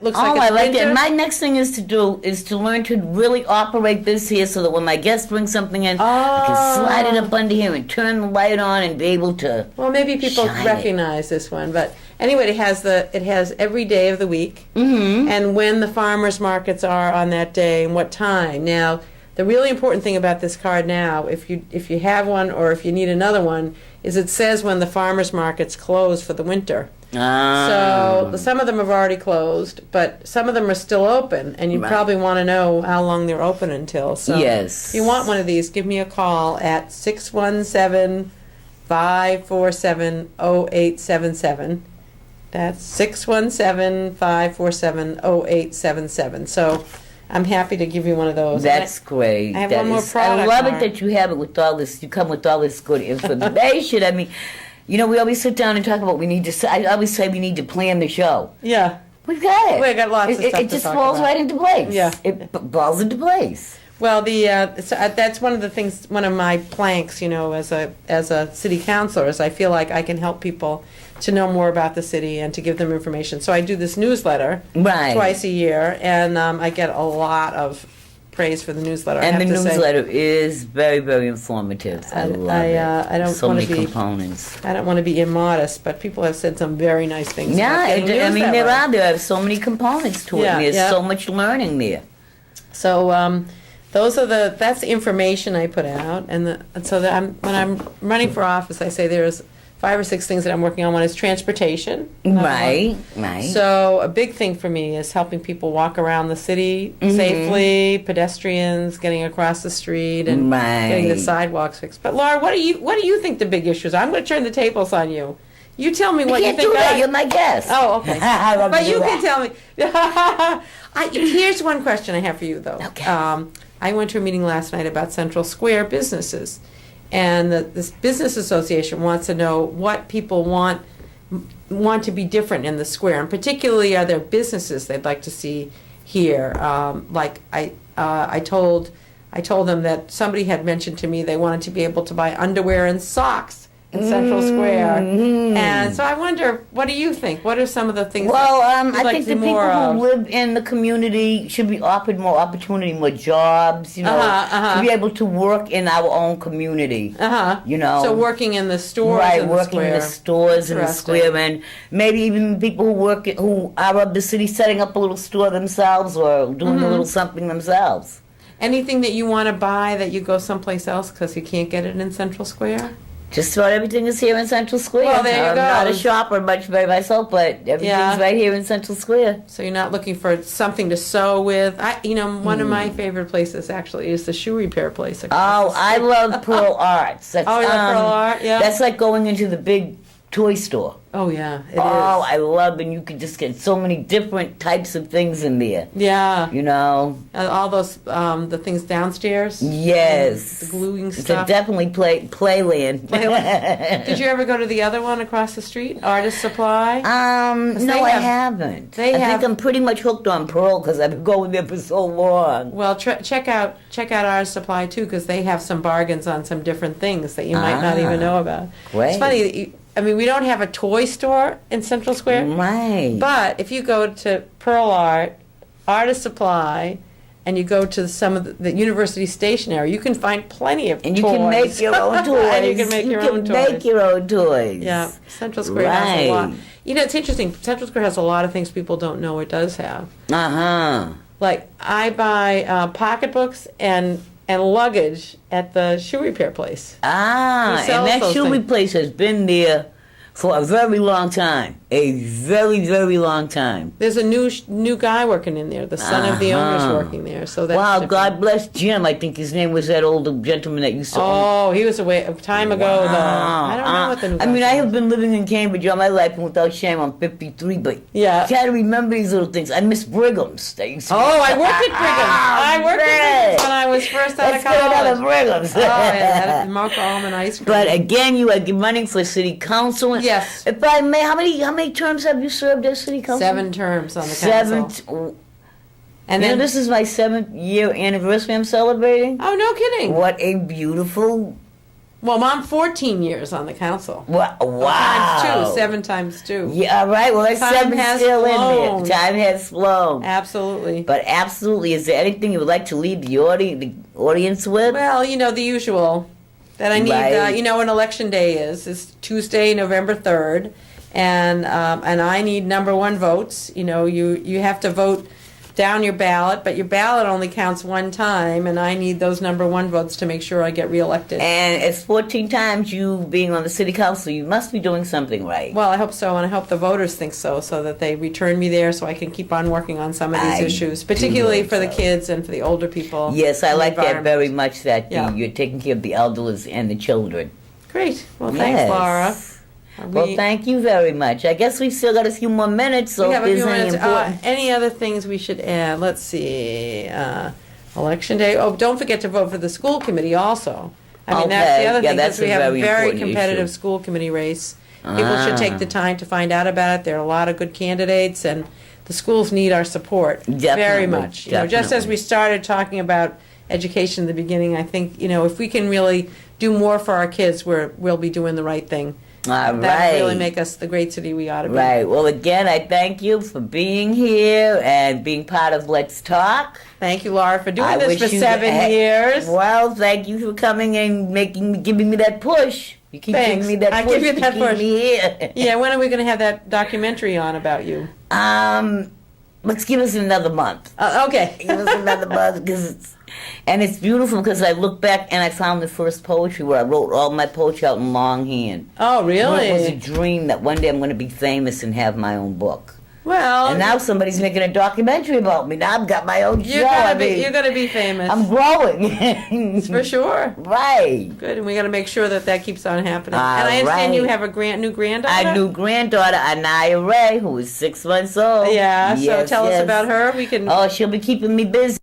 Looks Oh, like I it's like winter. that. My next thing is to learn to really operate this here so that when my guests bring something in, I can slide it up under here and turn the light on and be able to. Well, maybe people shine recognize this one, but anyway, it has every day of the week Mm-hmm. and when the farmers markets are on that day and what time. Now, the really important thing about this card now, if you have one or if you need another one, is it says when the farmers markets close for the winter. So some of them have already closed, but some of them are still open, and you Right. probably want to know how long they're open until. So Yes. if you want one of these, give me a call at 617-547-0877. That's 617-547-0877. So I'm happy to give you one of those. That's great. I have That one more is- product I love card. it that you have it with all this. You come with all this good information. I mean, you know, we always sit down and talk about we need to. I always say we need to plan the show. Yeah. We've got it. We got lots of stuff It to just talk falls about. right into place. Yeah. It falls into place. Well, that's one of the things. One of my planks, you know, as a city councilor, is I feel like I can help people to know more about the city and to give them information. So I do this newsletter Right. twice a year, and I get a lot of praise for the newsletter. I And the have to say. newsletter is very, very informative. I love it. I don't so wanna many be- components. I don't want to be immodest, but people have said some very nice things. Yeah, about getting I news mean, that there way. are so many components to it. Yeah, and there's yeah. so much learning there. So that's the information I put out, and when I'm running for office, I say there's 5 or 6 things that I'm working on. One is transportation. Right, right. So a big thing for me is helping people walk around the city Mm-hmm. safely, pedestrians getting across the street and getting the Right. sidewalks fixed. But Laura, what do you think the big issues are? I'm going to turn the tables on you. You tell me what you can't you think. do that. You're my guest. Oh, okay. I love But to do you that. can tell me. Here's one question I have for you, though. Okay. I went to a meeting last night about Central Square businesses, and this business association wants to know what people want to be different in the square, and particularly are there businesses they'd like to see here. I told them that somebody had mentioned to me they wanted to be able to buy underwear and socks in Central Square, and so I wonder, what do you think? What are some of the things? Well, that you'd I like think to the see people more of? who live in the community should be offered more opportunity, more jobs, you know, to be able to work in our own community. You know. So working in the stores, Right, in the working in the square. stores in the Interesting. square, and maybe even people who are of the city setting up a little store themselves or doing a little something themselves. Anything that you want to buy that you go someplace else because you can't get it in Central Square? Just about everything is here in Central Square. Well, there you I'm go. not a shopper much by myself, but everything's Yeah. right here in Central Square. So you're not looking for something to sew with. One of my favorite places actually is the shoe repair place. Oh, across the I street. love Pearl Arts. That's, Oh, you love Pearl Art? Yeah. That's like going into the big toy store. Oh yeah, it is. Oh, I love, and you can just get so many different types of things in there. Yeah. You know. All those the things downstairs. Yes. The gluing It's a stuff. definitely playland. Did you ever go to the other one across the street, Artist Supply? No, they I have- haven't. they I have- think I'm pretty much hooked on Pearl because I've been going there for so long. Well, check out Artist Supply too, because they have some bargains on some different things that you might not even know about. Great. It's funny that we don't have a toy store in Central Square, Right. but if you go to Pearl Art, Artist Supply, and you go to some of the university stationery, you can find plenty of And you toys. can make your own toys. And you can make your own toys. make your own toys. Yeah, Central Square has a lot. Right. You know, it's interesting. Central Square has a lot of things people don't know it does have. Uh-huh. Like, I buy pocketbooks and luggage at the shoe repair place. Ah, Who sells and that those shoe things? place has been there for a very long time. A very, very long time. There's a new guy working in there. The son of the owner's Uh-huh. working there. So that's Wow, different. God bless Jim. I think his name was that older gentleman that used to own. Oh, he was away a time ago, though. I don't know what the new I mean, guy's I name have been living in Cambridge all my life, and without shame, I'm 53, but Yeah. you gotta remember these little things. I miss Brigham's. They used to Oh, I worked at Brigham's. I worked at Brigham's when I was first out Let's of get another college. Brigham's. Oh, yeah, that milk almond ice cream. But again, you are running for city council. Yes. If I may, how many terms have you served as city council? 7 terms on the Seven. council. And then this is my 7th year anniversary I'm celebrating. Oh, no kidding. What a beautiful Well, I'm 14 years on the council. Wow. Times 2, 7 times 2. Yeah, all right. Well, that Time 7 has still flown. in there. Time has flown. Absolutely. But absolutely, is there anything you would like to leave the audience with? Well, the usual. That I need, Right. when election day is Tuesday, November 3rd. And I need number 1 votes. You have to vote down your ballot, but your ballot only counts 1 time, and I need those number 1 votes to make sure I get reelected. And it's 14 times you being on the city council. You must be doing something right. Well, I hope so, and I hope the voters think so that they return me there so I can keep on working on some of these I issues, particularly do for the hope so. kids and for the older people. Yes, I and the like that environment. very much, that Yeah. you're taking care of the elders and the children. Great. Well, thanks, Yes. Laura. Well, thank you very much. I guess we've still got a few more minutes, so We if have a there's few any minutes. important... Any other things we should add? Let's see. Election day. Oh, don't forget to vote for the school committee also. I mean, that's Okay. the other Yeah, thing, that's because we a have a very very important competitive issue. school committee race. People should take the time to find out about it. There are a lot of good candidates, and the schools need our support very Definitely, much. Just as definitely. we started talking about education in the beginning, I think, if we can really do more for our kids, we'll be doing the right thing. All That'll right. really make us the great city we ought to be. Right. Well, again, I thank you for being here and being part of Let's Talk. Thank you, Laura, for doing I this wish for you 7 years. Well, thank you for coming and giving me that push. You keep Thanks. giving me that I push give you to that keep push. me here. Yeah, when are we going to have that documentary on about you? Let's give us another month. Okay. Give us another month, and it's beautiful because I look back and I found the first poetry where I wrote all my poetry out in longhand. Oh, really? It was a dream that one day I'm going to be famous and have my own book. Well, And now somebody's making a documentary about me. Now I've got my own show. you're gonna be famous. I'm growing. For sure. Right. Good, and we got to make sure that keeps on happening. All And I understand you right. have a new granddaughter? Our new granddaughter, Anaya Ray, who is 6 months old. Yeah, so Yes, tell us yes. about her. We can. Oh, she'll be keeping me busy.